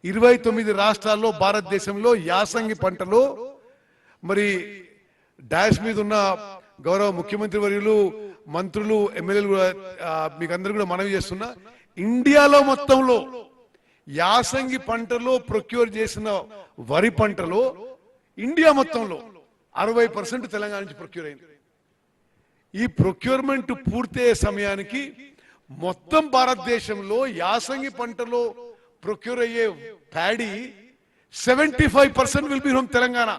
29 రాష్ట్రాల్లో భారతదేశంలో యాసంగి పంటలో మరి డాష్ మీద ఉన్న గౌరవ ముఖ్యమంత్రి వర్యులు మంత్రులు ఎమ్మెల్యేలు మీకు అందరూ కూడా మనవి చేస్తున్నా ఇండియాలో మొత్తంలో యాసంగి పంటలో ప్రొక్యూర్ చేసిన వరి పంటలో ఇండియా మొత్తంలో 60% తెలంగాణ నుంచి ప్రొక్యూర్ అయింది. ఈ ప్రొక్యూర్మెంట్ పూర్తయ్యే సమయానికి మొత్తం భారతదేశంలో యాసంగి పంటలో ప్రొక్యూర్ అయ్యే paddy 75% will be from Telangana.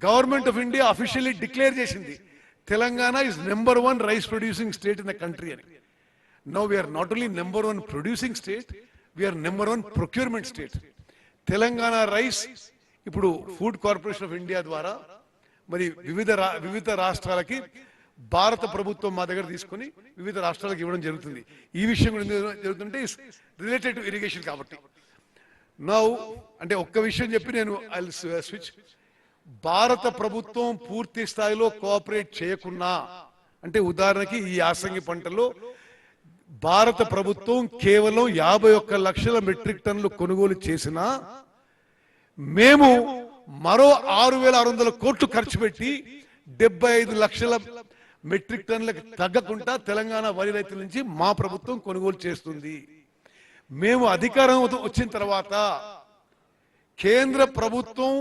Government of India officially declare చేసింది Telangana is number 1 rice producing state in the country అని. Now we are not only number 1 producing state, we are number 1 procurement state. Telangana rice ఇప్పుడు ఫుడ్ కార్పొరేషన్ ఆఫ్ ఇండియా ద్వారా మరి వివిధ రాష్ట్రాలకి భారత ప్రభుత్వం మా దగ్గర తీసుకుని వివిధ రాష్ట్రాలకు ఇవ్వడం జరుగుతుంది. ఈ విషయం కూడా జరుగుతుంటే రిలేటెడ్ టు ఇరిగేషన్ కాబట్టి. నౌ అంటే ఒక్క విషయం చెప్పి నేను ఐ స్విచ్. భారత ప్రభుత్వం పూర్తి స్థాయిలో కోఆపరేట్ చేయకున్నా అంటే ఉదాహరణకి ఈ యాసంగి పంటలో భారత ప్రభుత్వం కేవలం 51 లక్షల మెట్రిక్ టన్నులు కొనుగోలు చేసినా మేము మరో 6,600 కోట్లు ఖర్చు పెట్టి 75 లక్షల మెట్రిక్ టన్నులకు తగ్గకుండా తెలంగాణ వరి రైతుల నుంచి మా ప్రభుత్వం కొనుగోలు చేస్తుంది. మేము అధికారం వచ్చిన తర్వాత కేంద్ర ప్రభుత్వం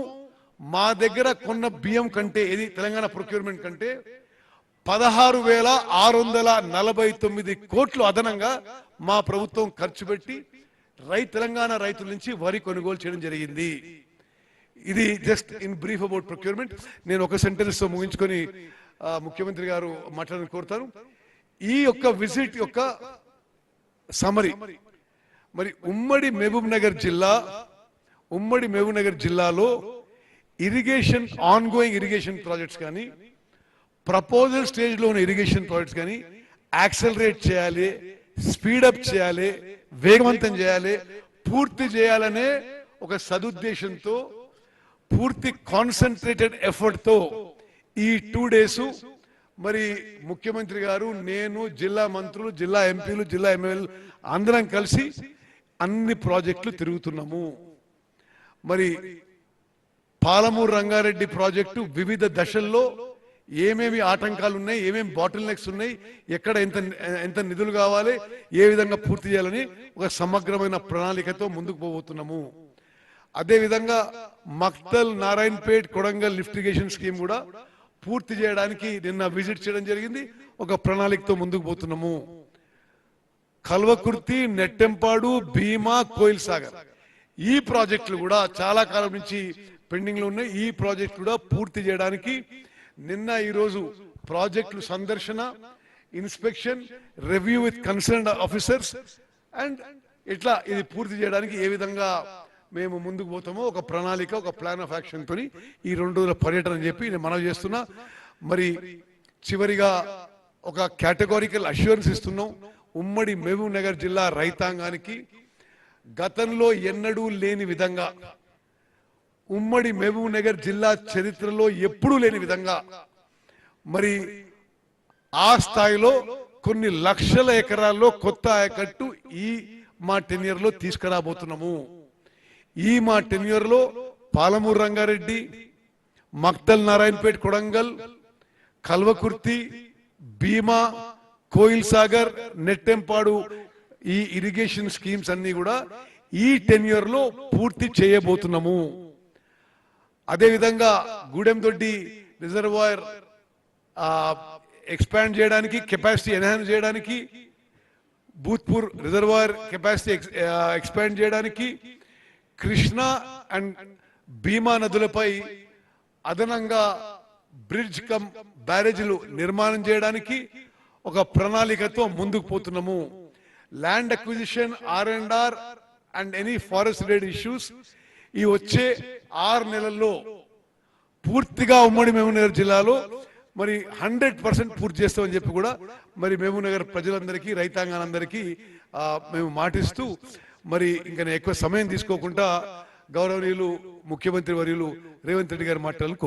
మా దగ్గర కొన్న బియ్యం కంటే ఇది తెలంగాణ ప్రొక్యూర్మెంట్ కంటే 16,649 కోట్లు అదనంగా మా ప్రభుత్వం ఖర్చు పెట్టి తెలంగాణ రైతుల నుంచి వరి కొనుగోలు చేయడం జరిగింది. ఇది just in brief about procurement. నేను ఒక సెంటెన్స్ తో ముగించుకొని ముఖ్యమంత్రి గారు మాట్లాడాలని కోరుతాను. ఈ యొక్క విజిట్ యొక్క సమరీ మరి ఉమ్మడి మహబూబ్ నగర్ జిల్లాలో ఇరిగేషన్ ఆన్గోయింగ్ ఇరిగేషన్ ప్రాజెక్ట్స్ కానీ ప్రపోజల్ స్టేజ్ లో ఉన్న ఇరిగేషన్ ప్రాజెక్ట్స్ కానీ యాక్సలరేట్ చేయాలి, స్పీడప్ చేయాలి, వేగవంతం చేయాలి, పూర్తి చేయాలనే ఒక సదుద్దేశంతో పూర్తి కాన్సన్ట్రేటెడ్ ఎఫర్ట్ తో ఈ 2 days మరి ముఖ్యమంత్రి గారు, నేను, జిల్లా మంత్రులు, జిల్లా ఎంపీలు, జిల్లా ఎమ్మెల్యేలు అందరం కలిసి అన్ని ప్రాజెక్టులు తిరుగుతున్నాము. మరి పాలమూరు రంగారెడ్డి ప్రాజెక్టు వివిధ దశల్లో ఏమేమి ఆటంకాలు ఉన్నాయి, ఏమేమి బాటిల్ నెక్స్ ఉన్నాయి, ఎక్కడ ఎంత నిధులు కావాలి, ఏ విధంగా పూర్తి చేయాలని ఒక సమగ్రమైన ప్రణాళికతో ముందుకు పోబోతున్నాము. అదేవిధంగా Makthal, Narayanpet, Kodangal lift irrigation scheme కూడా పూర్తి చేయడానికి నిన్న విజిట్ చేయడం జరిగింది. ఒక ప్రణాళికతో ముందుకు పోతున్నాము. కల్వకుర్తి, నెట్టెంపాడు, భీమా, కోయిల్ సాగర్ ఈ ప్రాజెక్టులు కూడా చాలా కాలం నుంచి పెండింగ్ లో ఉన్నాయి. ఈ ప్రాజెక్ట్ కూడా పూర్తి చేయడానికి నిన్న ఈరోజు ప్రాజెక్టులు సందర్శన, inspection, review with concerned officers and ఇట్లా ఇది పూర్తి చేయడానికి ఏ విధంగా మేము ముందుకు పోతామో ఒక ప్రణాళిక, ఒక ప్లాన్ ఆఫ్ యాక్షన్ తోని ఈ 2 రోజుల పర్యటన అని చెప్పి నేను మనవి చేస్తున్నా. మరి చివరిగా ఒక కేటగారికల్ అష్యూరెన్స్ ఇస్తున్నాం. ఉమ్మడి మహబూబ్ నగర్ జిల్లా రైతాంగానికి గతంలో ఎన్నడూ లేని విధంగా, ఉమ్మడి మహబూబ్ నగర్ జిల్లా చరిత్రలో ఎప్పుడూ లేని విధంగా మరి ఆ స్థాయిలో కొన్ని లక్షల ఎకరాల్లో కొత్త ఆయకట్టు ఈ మా టెన్యూర్ లో తీసుకురాబోతున్నాము. ఈ మా టెన్యూర్ లో పాలమూరు రంగారెడ్డి, మక్తల్, నారాయణపేట్, కొడంగల్, కల్వకుర్తి, భీమా, కోయిల్ సాగర్, నెట్టెంపాడు ఈ ఇరిగేషన్ స్కీమ్స్ అన్ని కూడా ఈ టెన్యూర్ లో పూర్తి చేయబోతున్నాము. అదేవిధంగా గూడెందొడ్డి రిజర్వాయర్ ఎక్స్పాండ్ చేయడానికి, కెపాసిటీ ఎన్హాన్స్ చేయడానికి, భూత్పూర్ రిజర్వాయర్ కెపాసిటీ ఎక్స్పాండ్ చేయడానికి, కృష్ణ అండ్ భీమా నదులపై అదనంగా బ్రిడ్జ్ కమ్ బ్యారేజీలు నిర్మాణం చేయడానికి ఒక ప్రణాళికతో ముందుకు పోతున్నాము. Land acquisition, R&R and any forest related issues ఈ వచ్చే 6 నెలల్లో పూర్తిగా ఉమ్మడి మహబూబ్ నగర్ జిల్లాలో మరి 100% పూర్తి చేస్తామని చెప్పి కూడా మరి మహబూబ్ నగర్ ప్రజలందరికీ, రైతాంగానందరికీ మేము మాటిస్తూ మరి ఇంకా ఎక్కువ సమయం తీసుకోకుండా గౌరవనీయులు ముఖ్యమంత్రి వర్యులు రేవంత్ రెడ్డి గారు మాట్లాడాలని